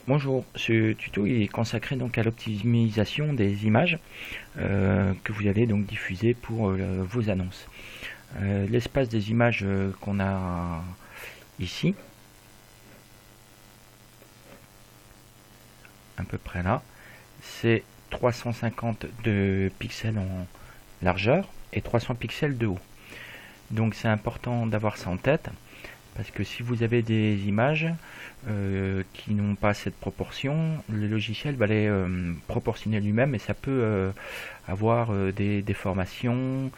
Bonjour, ce tuto est consacré donc à l'optimisation des images que vous allez donc diffuser pour vos annonces. L'espace des images qu'on a ici, à peu près là, c'est 350 de pixels en largeur et 300 pixels de haut. Donc c'est important d'avoir ça en tête. Parce que si vous avez des images qui n'ont pas cette proportion, le logiciel va les proportionner lui-même et ça peut avoir des déformations.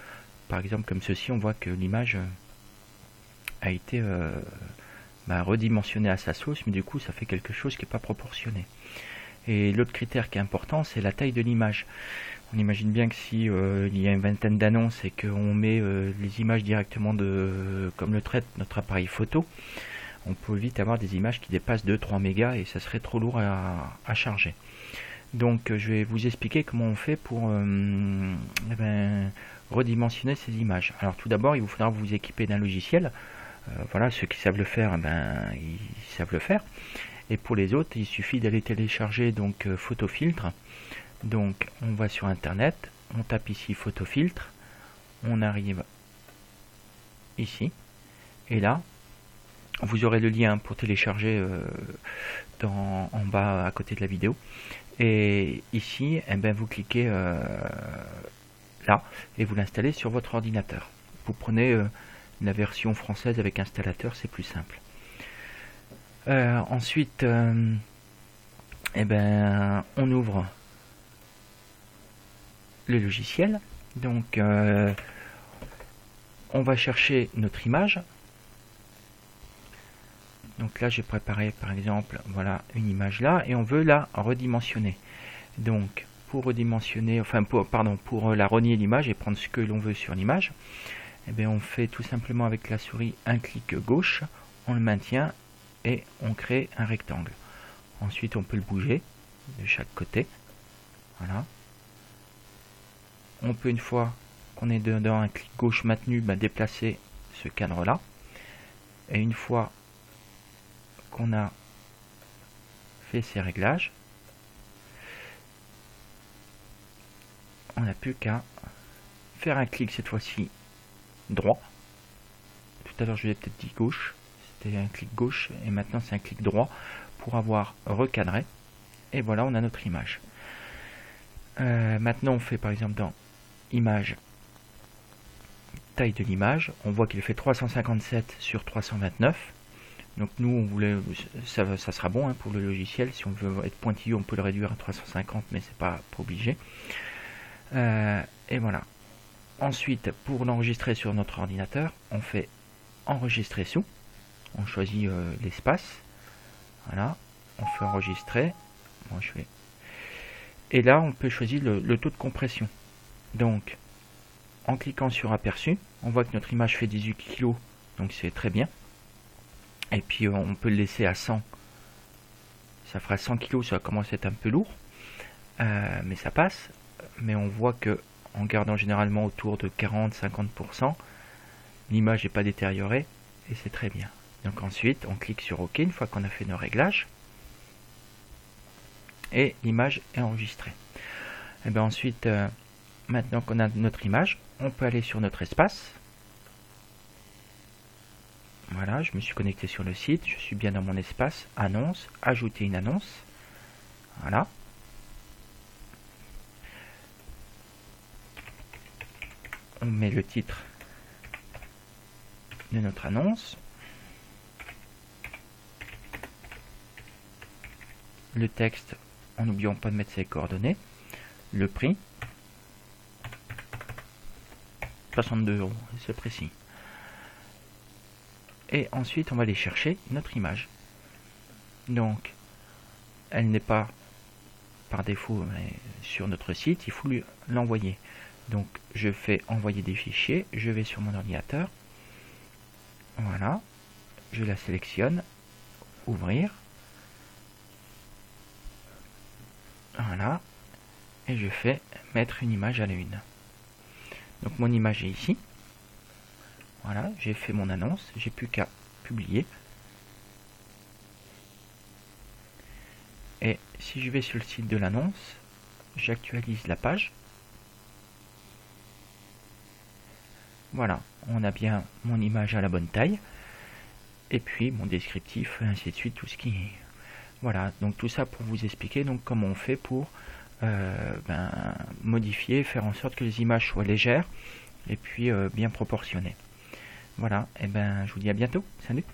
Par exemple, comme ceci, on voit que l'image a été redimensionnée à sa sauce, mais du coup, ça fait quelque chose qui n'est pas proportionné. Et l'autre critère qui est important, c'est la taille de l'image. On imagine bien que si il y a une vingtaine d'annonces et qu'on met les images directement comme le traite notre appareil photo, on peut vite avoir des images qui dépassent 2-3 mégas et ça serait trop lourd à charger. Donc je vais vous expliquer comment on fait pour redimensionner ces images. Alors tout d'abord, il vous faudra vous équiper d'un logiciel. Voilà, ceux qui savent le faire, ils savent le faire. Et pour les autres, il suffit d'aller télécharger donc Photofiltre. Donc on va sur internet, on tape ici Photofiltre, on arrive ici, et là vous aurez le lien pour télécharger en bas à côté de la vidéo. Et ici, vous cliquez là et vous l'installez sur votre ordinateur. Vous prenez la version française avec installateur, c'est plus simple. Ensuite, on ouvre le logiciel. Donc, on va chercher notre image. Donc là, j'ai préparé par exemple, voilà une image là, et on veut la redimensionner. Donc, pour redimensionner, pour la renier l'image et prendre ce que l'on veut sur l'image, on fait tout simplement avec la souris un clic gauche, on le maintient et on crée un rectangle. Ensuite, on peut le bouger de chaque côté. Voilà. On peut, une fois qu'on est dedans, un clic gauche maintenu, déplacer ce cadre là. Et une fois qu'on a fait ces réglages, on n'a plus qu'à faire un clic cette fois-ci droit. Tout à l'heure je l'ai peut-être dit gauche, c'était un clic gauche et maintenant c'est un clic droit pour avoir recadré. Et voilà, on a notre image. Maintenant on fait par exemple dans image, taille de l'image, on voit qu'il fait 357 sur 329. Donc nous, on voulait, ça sera bon pour le logiciel. Si on veut être pointilleux, on peut le réduire à 350, mais c'est pas obligé. Et voilà. Ensuite, pour l'enregistrer sur notre ordinateur, on fait enregistrer sous. On choisit l'espace. Voilà. On fait enregistrer. Moi, je fais. Et là, on peut choisir le taux de compression. Donc, en cliquant sur aperçu, on voit que notre image fait 18 kg, donc c'est très bien. Et puis on peut le laisser à 100. Ça fera 100 kg, ça va commencer à être un peu lourd. Mais ça passe. Mais on voit que en gardant généralement autour de 40-50%, l'image n'est pas détériorée et c'est très bien. Donc ensuite, on clique sur OK une fois qu'on a fait nos réglages. Et l'image est enregistrée. Et bien ensuite, maintenant qu'on a notre image, on peut aller sur notre espace. Voilà, je me suis connecté sur le site, je suis bien dans mon espace, annonce, ajouter une annonce. Voilà. On met le titre de notre annonce. Le texte, en n'oubliant pas de mettre ses coordonnées. Le prix. 62 €, c'est précis. Et ensuite, on va aller chercher notre image. Donc, elle n'est pas par défaut sur notre site, il faut l'envoyer. Donc, je fais envoyer des fichiers, je vais sur mon ordinateur. Voilà, je la sélectionne, ouvrir. Voilà, et je fais mettre une image à la une. Donc, mon image est ici. Voilà, j'ai fait mon annonce, j'ai plus qu'à publier. Et si je vais sur le site de l'annonce, j'actualise la page. Voilà, on a bien mon image à la bonne taille. Et puis mon descriptif, et ainsi de suite, tout ce qui... Voilà, donc tout ça pour vous expliquer donc comment on fait pour modifier, faire en sorte que les images soient légères et puis bien proportionnées. Voilà, et je vous dis à bientôt, salut.